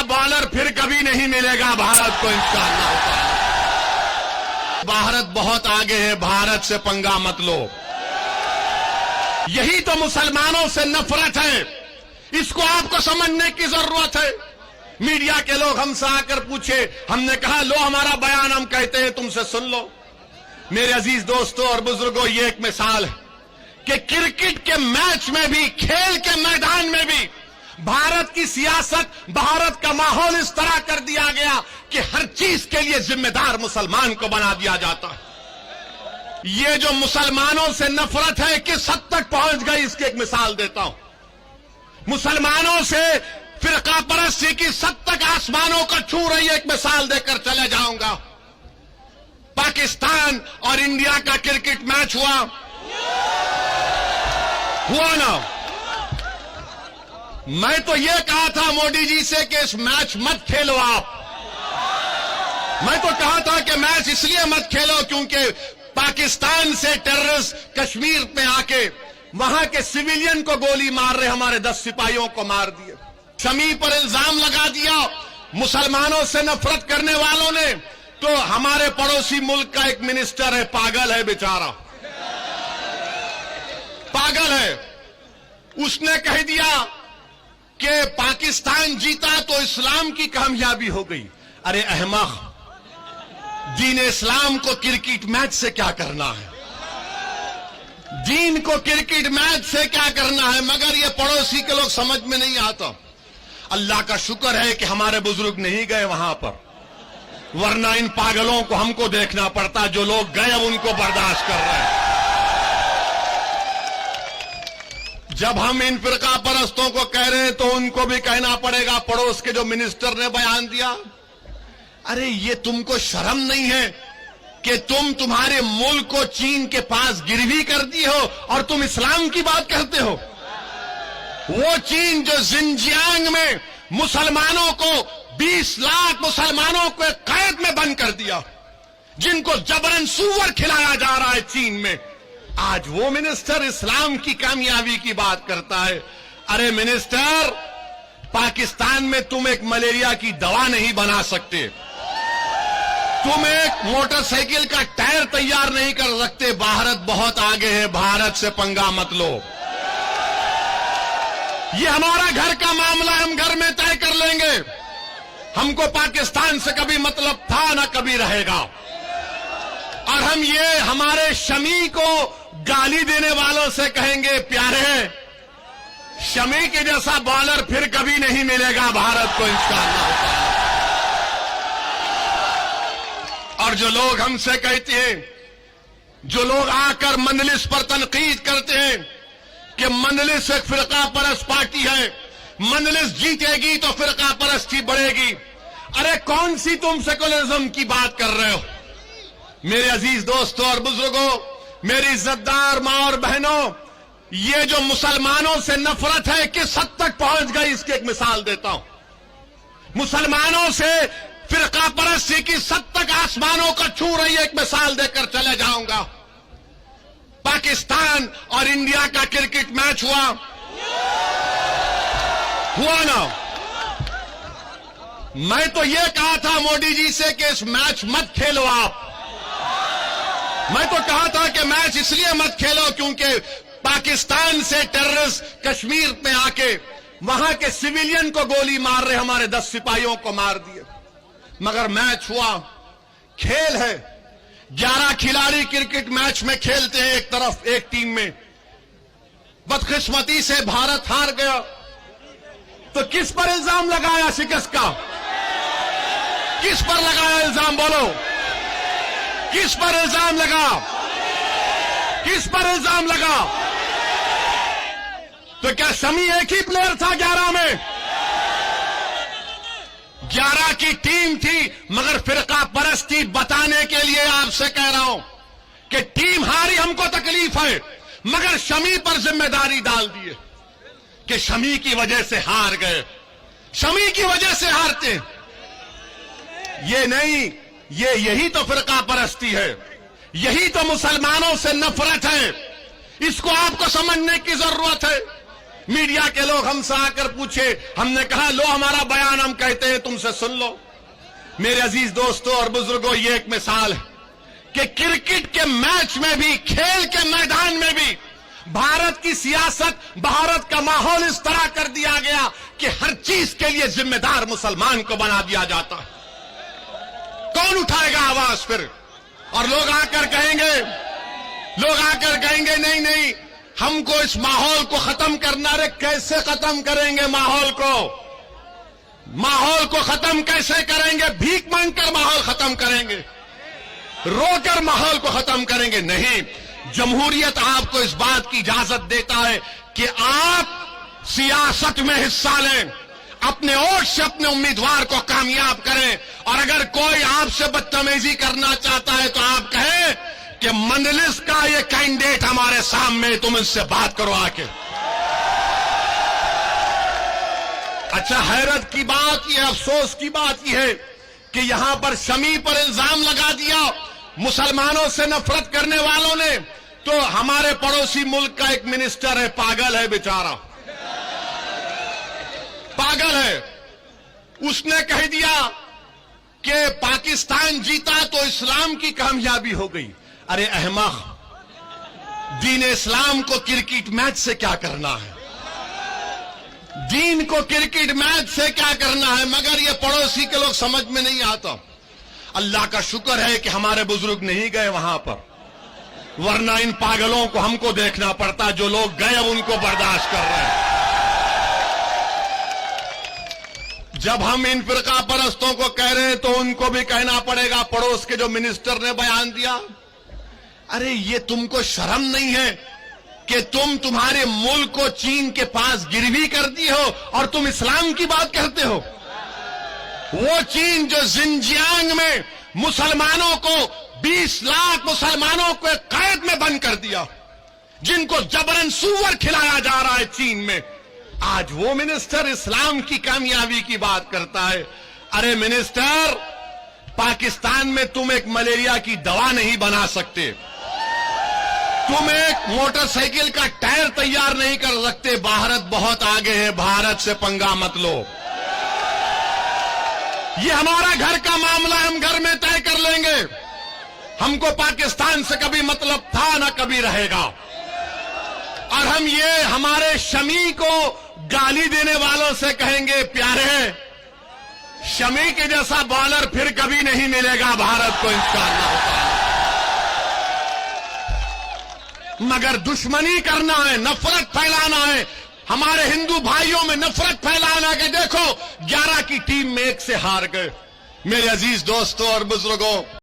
Bowler फिर कभी नहीं मिलेगा भारत को इंशाअल्लाह ताला। भारत बहुत आगे है, भारत से पंगा मत लो। यही तो मुसलमानों से नफरत है, इसको आपको समझने की जरूरत है। मीडिया के लोग हमसे आकर पूछे, हमने कहा लो हमारा बयान हम कहते हैं तुमसे सुन लो। मेरे अजीज दोस्तों और बुजुर्गों, ये एक मिसाल है कि क्रिकेट के मैच में भी, खेल के मैदान में भी भारत की सियासत, भारत का माहौल इस तरह कर दिया गया कि हर चीज के लिए जिम्मेदार मुसलमान को बना दिया जाता है। ये जो मुसलमानों से नफरत है किस हद तक पहुंच गई, इसकी एक मिसाल देता हूं। मुसलमानों से फिरका परस्ती की सद तक आसमानों को छू रही है, एक मिसाल देकर चले जाऊंगा। पाकिस्तान और इंडिया का क्रिकेट मैच हुआ ना। मैं तो ये कहा था मोदी जी से कि इस मैच मत खेलो आप। मैं तो कहा था कि मैच इसलिए मत खेलो क्योंकि पाकिस्तान से टेररिस्ट कश्मीर पे आके वहां के सिविलियन को गोली मार रहे, हमारे 10 सिपाहियों को मार दिए। शमी पर इल्जाम लगा दिया मुसलमानों से नफरत करने वालों ने। तो हमारे पड़ोसी मुल्क का एक मिनिस्टर है, पागल है बेचारा, पागल है। उसने कह दिया कि पाकिस्तान जीता तो इस्लाम की कामयाबी हो गई। अरे अहमक, दीन इस्लाम को क्रिकेट मैच से क्या करना है? दीन को क्रिकेट मैच से क्या करना है? मगर ये पड़ोसी के लोग समझ में नहीं आता। अल्लाह का शुक्र है कि हमारे बुजुर्ग नहीं गए वहां पर, वरना इन पागलों को हमको देखना पड़ता। जो लोग गए अब उनको बर्दाश्त कर रहे हैं। जब हम इन फिरका परस्तों को कह रहे हैं तो उनको भी कहना पड़ेगा। पड़ोस के जो मिनिस्टर ने बयान दिया, अरे ये तुमको शर्म नहीं है कि तुम तुम्हारे मुल्क को चीन के पास गिरवी कर दिए हो और तुम इस्लाम की बात करते हो? वो चीन जो जिनजियांग में मुसलमानों को 20 लाख मुसलमानों को एक कैद में बंद कर दिया, जिनको जबरन सूअर खिलाया जा रहा है चीन में, आज वो मिनिस्टर इस्लाम की कामयाबी की बात करता है। अरे मिनिस्टर, पाकिस्तान में तुम एक मलेरिया की दवा नहीं बना सकते, तुम एक मोटरसाइकिल का टायर तैयार नहीं कर सकते। भारत बहुत आगे है, भारत से पंगा मत लो। ये हमारा घर का मामला, हम घर में तय कर लेंगे। हमको पाकिस्तान से कभी मतलब था ना कभी रहेगा। और हम ये हमारे शमी को गाली देने वालों से कहेंगे, प्यारे, शमी के जैसा बॉलर फिर कभी नहीं मिलेगा भारत को इंशाअल्लाह। और जो लोग हमसे कहते हैं, जो लोग आकर मंजलिस पर तनकीद करते हैं कि मंजलिस एक फिरका परस्त पार्टी है, मंजलिस जीतेगी तो फिरका परस्ती बढ़ेगी। अरे कौन सी तुम सेकुलरिज्म की बात कर रहे हो? मेरे अजीज दोस्तों और बुजुर्गों, मेरी इज्जतदार मां और बहनों, ये जो मुसलमानों से नफरत है किस हद तक पहुंच गई, इसकी एक मिसाल देता हूं। मुसलमानों से फिरका परस्ती की सद तक आसमानों को छू रही है, एक मिसाल देकर चले जाऊंगा। पाकिस्तान और इंडिया का क्रिकेट मैच हुआ ना। मैं तो ये कहा था मोदी जी से कि इस मैच मत खेलो आप। मैं तो कहा था कि मैच इसलिए मत खेलो क्योंकि पाकिस्तान से टेररिस्ट कश्मीर पे आके वहां के सिविलियन को गोली मार रहे, हमारे 10 सिपाहियों को मार दिए। मगर मैच हुआ, खेल है। 11 खिलाड़ी क्रिकेट मैच में खेलते हैं एक तरफ, एक टीम में। बदकिस्मती से भारत हार गया तो किस पर इल्जाम लगाया शिकस्त का? किस पर लगाया इल्जाम, बोलो? किस पर इल्जाम लगा? किस पर इल्जाम लगा? तो क्या शमी एक ही प्लेयर था 11 में? 11 की टीम थी, मगर फिरका परस्ती बताने के लिए आपसे कह रहा हूं कि टीम हारी, हमको तकलीफ है, मगर शमी पर जिम्मेदारी डाल दिए कि शमी की वजह से हार गए, शमी की वजह से हारते। ये नहीं, यही तो फिरका परस्ती है, यही तो मुसलमानों से नफरत है। इसको आपको समझने की जरूरत है। मीडिया के लोग हमसे आकर पूछे, हमने कहा लो हमारा बयान हम कहते हैं तुमसे सुन लो। मेरे अजीज दोस्तों और बुजुर्गों, ये एक मिसाल है कि क्रिकेट के मैच में भी, खेल के मैदान में भी भारत की सियासत, भारत का माहौल इस तरह कर दिया गया कि हर चीज के लिए जिम्मेदार मुसलमान को बना दिया जाता है। कौन उठाएगा आवाज फिर? और लोग आकर कहेंगे नहीं नहीं हमको इस माहौल को खत्म करना। रे कैसे खत्म करेंगे माहौल को? माहौल को खत्म कैसे करेंगे? भीख मांगकर माहौल खत्म करेंगे? रोकर माहौल को खत्म करेंगे? नहीं, जमहूरियत आपको इस बात की इजाजत देता है कि आप सियासत में हिस्सा लें, अपने वोट से अपने उम्मीदवार को कामयाब करें, और अगर कोई आपसे बदतमीजी करना चाहता है तो आप कहें कि मंजलिस का ये कैंडिडेट हमारे सामने, तुम इससे बात करो आके। अच्छा, हैरत की बात यह, अफसोस की बात यह है कि यहां पर शमी पर इल्जाम लगा दिया मुसलमानों से नफरत करने वालों ने। तो हमारे पड़ोसी मुल्क का एक मिनिस्टर है, पागल है बेचारा, पागल है। उसने कह दिया कि पाकिस्तान जीता तो इस्लाम की कामयाबी हो गई। अरे अहमक, दीन इस्लाम को क्रिकेट मैच से क्या करना है? दीन को क्रिकेट मैच से क्या करना है? मगर ये पड़ोसी के लोग समझ में नहीं आता। अल्लाह का शुक्र है कि हमारे बुजुर्ग नहीं गए वहां पर, वरना इन पागलों को हमको देखना पड़ता। जो लोग गए उनको बर्दाश्त कर रहे हैं। जब हम इन फिरका परस्तों को कह रहे हैं तो उनको भी कहना पड़ेगा, पड़ोस के जो मिनिस्टर ने बयान दिया, अरे ये तुमको शर्म नहीं है कि तुम तुम्हारे मुल्क को चीन के पास गिरवी कर दी हो और तुम इस्लाम की बात करते हो? वो चीन जो जिनजियांग में मुसलमानों को, 20 लाख मुसलमानों को कैद में बंद कर दिया, जिनको जबरन सूअर खिलाया जा रहा है चीन में, आज वो मिनिस्टर इस्लाम की कामयाबी की बात करता है। अरे मिनिस्टर, पाकिस्तान में तुम एक मलेरिया की दवा नहीं बना सकते, तुम एक मोटरसाइकिल का टायर तैयार नहीं कर सकते। भारत बहुत आगे है, भारत से पंगा मत लो। ये हमारा घर का मामला, हम घर में तय कर लेंगे। हमको पाकिस्तान से कभी मतलब था ना कभी रहेगा। और हम ये हमारे शमी को गाली देने वालों से कहेंगे, प्यारे, शमी के जैसा बॉलर फिर कभी नहीं मिलेगा भारत को इंशाअल्लाह। मगर दुश्मनी करना है, नफरत फैलाना है, हमारे हिंदू भाइयों में नफरत फैलाना के देखो 11 की टीम में 1 से हार गए। मेरे अजीज दोस्तों और बुजुर्गों,